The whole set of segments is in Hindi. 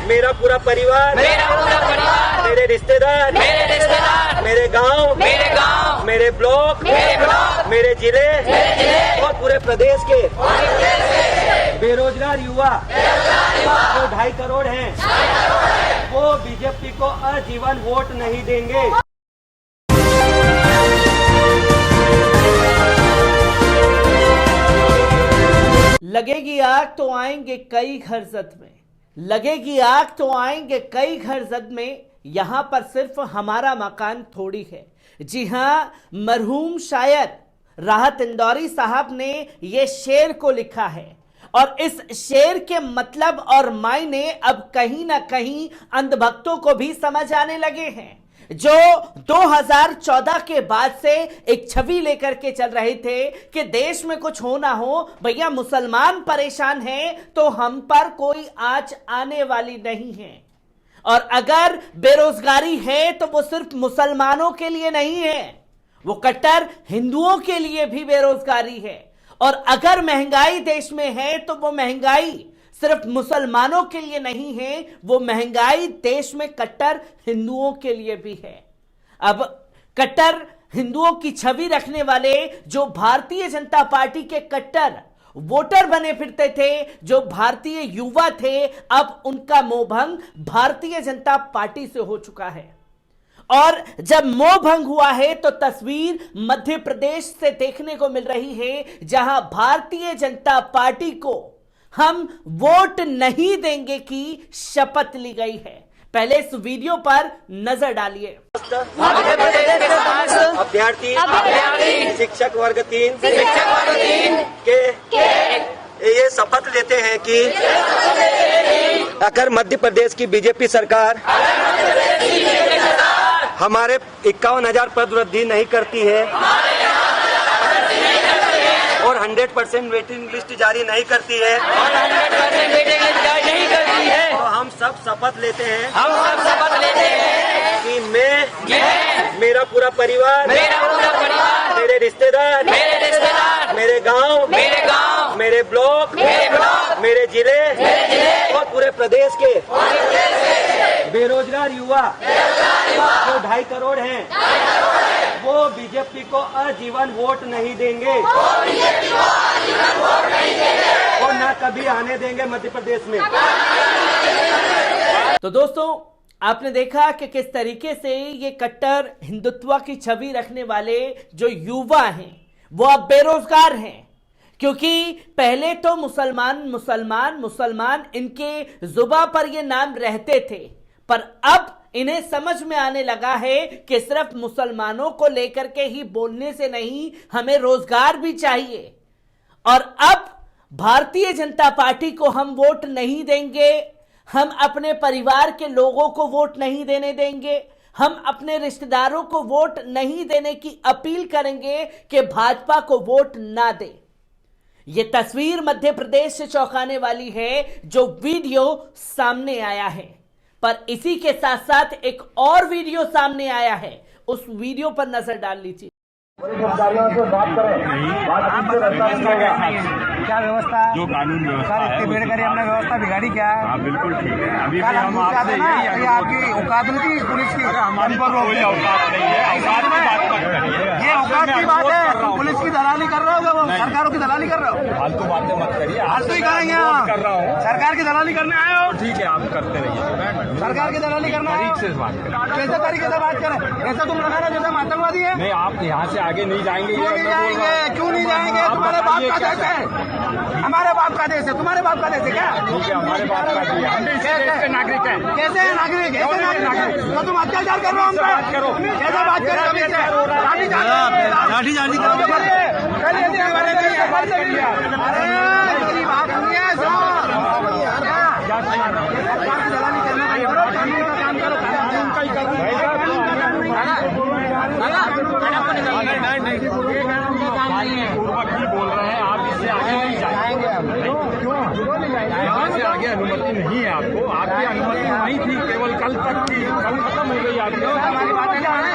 मेरा पूरा परिवार, मेरे रिश्तेदार, मेरे गांव, मेरे ब्लॉक, मेरे जिले और पूरे प्रदेश के बेरोजगार युवा जो 2.5 करोड़ हैं, वो बीजेपी को आजीवन वोट नहीं देंगे। लगेगी आग तो आएंगे कई घर जद में, लगेगी आग तो आएंगे कई घर जद में, यहां पर सिर्फ हमारा मकान थोड़ी है। जी हां, मरहूम शायर राहत इंदौरी साहब ने ये शेर को लिखा है और इस शेर के मतलब और मायने अब कहीं ना कहीं अंधभक्तों को भी समझ आने लगे हैं, जो 2014 के बाद से एक छवि लेकर के चल रहे थे कि देश में कुछ हो ना हो, भैया मुसलमान परेशान हैं तो हम पर कोई आंच आने वाली नहीं है। और अगर बेरोजगारी है तो वो सिर्फ मुसलमानों के लिए नहीं है, वो कट्टर हिंदुओं के लिए भी बेरोजगारी है। और अगर महंगाई देश में है तो वो महंगाई सिर्फ मुसलमानों के लिए नहीं है, वो महंगाई देश में कट्टर हिंदुओं के लिए भी है। अब कट्टर हिंदुओं की छवि रखने वाले जो भारतीय जनता पार्टी के कट्टर वोटर बने फिरते थे, जो भारतीय युवा थे, अब उनका मोहभंग भारतीय जनता पार्टी से हो चुका है। और जब मोहभंग हुआ है तो तस्वीर मध्य प्रदेश से देखने को मिल रही है, जहां भारतीय जनता पार्टी को हम वोट नहीं देंगे की शपथ ली गई है। पहले इस वीडियो पर नजर डालिए। अभ्यर्थी शिक्षक वर्ग 3 के ये शपथ लेते हैं कि अगर मध्य प्रदेश की बीजेपी सरकार हमारे 51,000 पद वृद्धि नहीं करती है और 100% वेटिंग लिस्ट जारी नहीं करती है, तो हम सब शपथ लेते हैं कि मैं, मेरा पूरा परिवार, मेरे रिश्तेदार, मेरे गांव, मेरे ब्लॉक, मेरे जिले और पूरे प्रदेश के बेरोजगार युवा जो 2.5 करोड़ हैं, वो बीजेपी को आजीवन वोट नहीं देंगे और ना कभी आने देंगे मध्य प्रदेश में। तो दोस्तों, आपने देखा कि किस तरीके से ये कट्टर हिंदुत्व की छवि रखने वाले जो युवा हैं वो अब बेरोजगार हैं, क्योंकि पहले तो मुसलमान मुसलमान मुसलमान इनके जुबान पर ये नाम रहते थे, पर अब इन्हें समझ में आने लगा है कि सिर्फ मुसलमानों को लेकर के ही बोलने से नहीं, हमें रोजगार भी चाहिए। और अब भारतीय जनता पार्टी को हम वोट नहीं देंगे, हम अपने परिवार के लोगों को वोट नहीं देने देंगे, हम अपने रिश्तेदारों को वोट नहीं देने की अपील करेंगे कि भाजपा को वोट ना दे। यह तस्वीर मध्य प्रदेश से चौंकाने वाली है जो वीडियो सामने आया है, पर इसी के साथ साथ एक और वीडियो सामने आया है, उस वीडियो पर नजर डाल लीजिए। क्या व्यवस्था है? जो कानून व्यवस्था सर, इतनी भीड़ करी हमने, व्यवस्था बिगाड़ी क्या है? हाँ बिल्कुल ठीक है। अभी सर, हम आपसे ये आपकी औकात नहीं थी पुलिस की? हमारी पर कोई औकात नहीं है, औकात की बात मत करिए। ये औकात की बात है, पुलिस की दलाली कर रहे हो, जब सरकारों की दलाली कर रहे हो। फालतू बातें मत करिए। फालतू ही करेंगे आप? कर रहा हूँ। सरकार की दलाली करने आए हो? ठीक है, आप करते रहिए। सरकार की दलाली करना है? तरीके से बात करें। कैसे तरीके से बात करें? ऐसा तुम लगा रहे हो जैसे आतंकवादी है? नहीं, आप यहाँ से आगे नहीं जाएंगे। क्यों नहीं जाएंगे? क्यों नहीं जाएंगे? तुम्हारे बाप का देश है, हमारे बाप का देश है, तुम्हारे बाप का देश है क्या? ठीक है, हमारे बात का दिया। हम भी इसी देश के नागरिक हैं। कैसे है नागरिक? कैसे नागरिक? तो तुम अत्याचार कर रहे हो हम पे? करो। कैसे बात कर रहे हो? लाठी चार्ज करो। अरे बात नहीं है, सरकार की दलाली करना चाहिए, कानून का काम करो, कानून का ही करो। पूर्वक ही बोल रहे हैं, आप इससे आगे नहीं जाएंगे। यहाँ से आगे अनुमति नहीं है आपको, आपकी अनुमति नहीं थी, केवल कल तक थी, कल खत्म हो गई आपकी। हमारी बातें जाना है,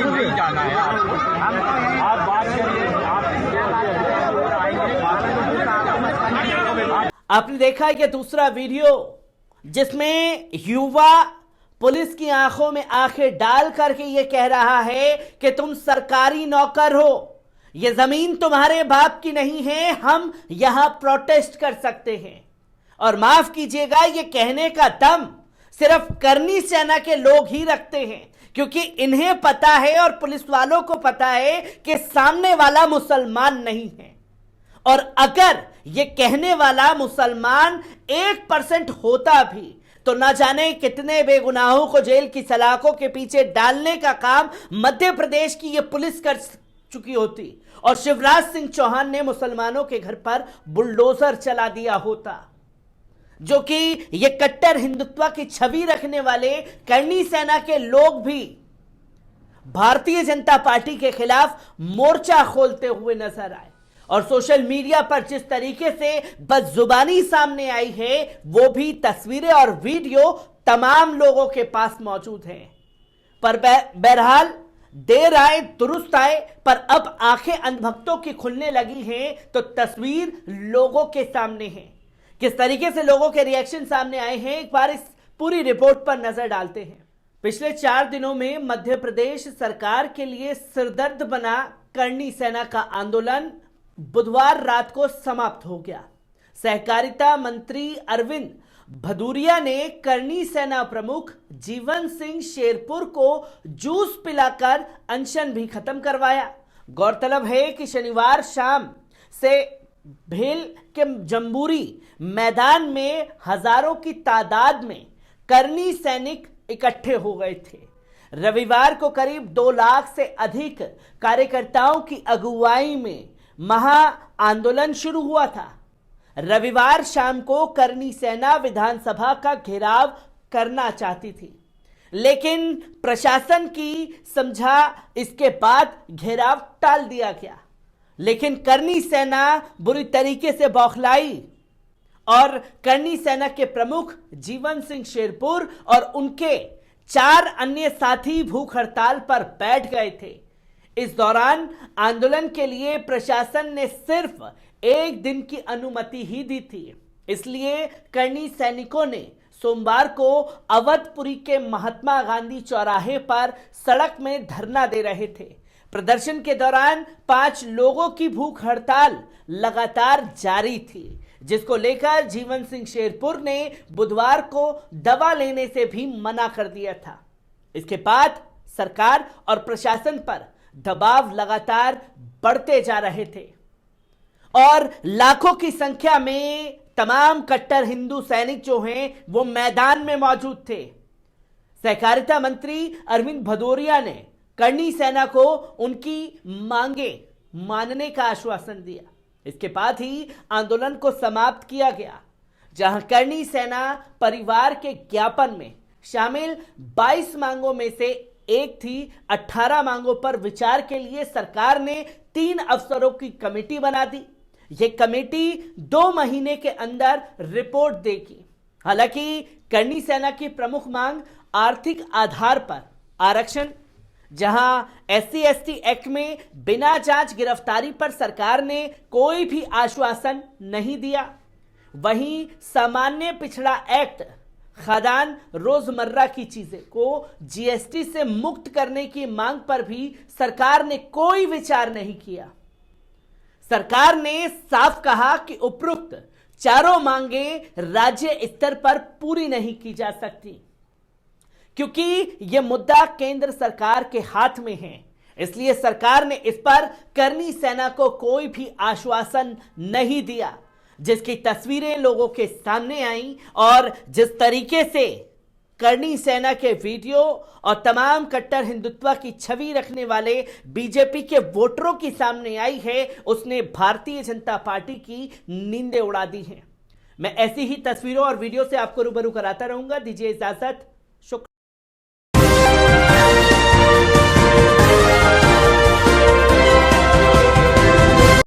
नहीं जाना है, आप बात करिए। आपने देखा है कि दूसरा वीडियो जिसमें युवा पुलिस की आंखों में आंखें डाल करके यह कह रहा है कि तुम सरकारी नौकर हो, यह जमीन तुम्हारे बाप की नहीं है, हम यहां प्रोटेस्ट कर सकते हैं। और माफ कीजिएगा, यह कहने का दम सिर्फ करनी सेना के लोग ही रखते हैं, क्योंकि इन्हें पता है और पुलिस वालों को पता है कि सामने वाला मुसलमान नहीं है। और अगर यह कहने वाला मुसलमान 1% होता भी तो न जाने कितने बेगुनाहों को जेल की सलाखों के पीछे डालने का काम मध्य प्रदेश की यह पुलिस कर चुकी होती और शिवराज सिंह चौहान ने मुसलमानों के घर पर बुलडोजर चला दिया होता। जो कि ये कट्टर हिंदुत्व की छवि रखने वाले करनी सेना के लोग भी भारतीय जनता पार्टी के खिलाफ मोर्चा खोलते हुए नजर आए। और सोशल मीडिया पर जिस तरीके से बदजुबानी सामने आई है, वो भी तस्वीरें और वीडियो तमाम लोगों के पास मौजूद हैं। पर बहरहाल देर आए दुरुस्त आए, पर अब आंखें अंधभक्तों की खुलने लगी हैं तो तस्वीर लोगों के सामने है। किस तरीके से लोगों के रिएक्शन सामने आए हैं, एक बार इस पूरी रिपोर्ट पर नजर डालते हैं। पिछले 4 दिनों में मध्य प्रदेश सरकार के लिए सिरदर्द बना करनी सेना का आंदोलन बुधवार रात को समाप्त हो गया। सहकारिता मंत्री अरविंद भदौरिया ने करनी सेना प्रमुख जीवन सिंह शेरपुर को जूस पिलाकर अनशन भी खत्म करवाया। गौरतलब है कि शनिवार शाम से भेल के जम्बूरी मैदान में हजारों की तादाद में करनी सैनिक इकट्ठे हो गए थे। रविवार को करीब 2 लाख से अधिक कार्यकर्ताओं की अगुवाई में महा आंदोलन शुरू हुआ था। रविवार शाम को करनी सेना विधानसभा का घेराव करना चाहती थी, लेकिन प्रशासन की समझा इसके बाद घेराव टाल दिया गया। लेकिन करनी सेना बुरी तरीके से बौखलाई और करनी सेना के प्रमुख जीवन सिंह शेरपुर और उनके 4 अन्य साथी भूख हड़ताल पर बैठ गए थे। इस दौरान आंदोलन के लिए प्रशासन ने सिर्फ 1 दिन की अनुमति ही दी थी। इसलिए करनी सैनिकों ने सोमवार को अवधपुरी के महात्मा गांधी चौराहे पर सड़क में धरना दे रहे थे। प्रदर्शन के दौरान 5 लोगों की भूख हड़ताल लगातार जारी थी, जिसको लेकर जीवन सिंह शेरपुर ने बुधवार को दवा लेने से भी मना कर दिया था। इसके बाद सरकार और प्रशासन पर दबाव लगातार बढ़ते जा रहे थे और लाखों की संख्या में तमाम कट्टर हिंदू सैनिक जो हैं वो मैदान में मौजूद थे। सहकारिता मंत्री अरविंद भदौरिया ने करनी सेना को उनकी मांगे मानने का आश्वासन दिया। इसके बाद ही आंदोलन को समाप्त किया गया, जहां करनी सेना परिवार के ज्ञापन में शामिल 22 मांगों में से एक थी 18 मांगों पर विचार के लिए सरकार ने 3 अफसरों की कमेटी बना दी। यह कमेटी 2 महीने के अंदर रिपोर्ट देगी। हालांकि करनी सेना की प्रमुख मांग आर्थिक आधार पर आरक्षण, जहां SC/ST एक्ट में बिना जांच गिरफ्तारी पर सरकार ने कोई भी आश्वासन नहीं दिया। वहीं सामान्य पिछड़ा एक्ट, खदान, रोजमर्रा की चीजें को GST से मुक्त करने की मांग पर भी सरकार ने कोई विचार नहीं किया। सरकार ने साफ कहा कि उपरोक्त चारों मांगे राज्य स्तर पर पूरी नहीं की जा सकती, क्योंकि यह मुद्दा केंद्र सरकार के हाथ में है। इसलिए सरकार ने इस पर करनी सेना को कोई भी आश्वासन नहीं दिया, जिसकी तस्वीरें लोगों के सामने आई और जिस तरीके से करनी सेना के वीडियो और तमाम कट्टर हिंदुत्व की छवि रखने वाले बीजेपी के वोटरों की सामने आई है, उसने भारतीय जनता पार्टी की नींदें उड़ा दी हैं। मैं ऐसी ही तस्वीरों और वीडियो से आपको रूबरू कराता रहूंगा। दीजिए इजाजत।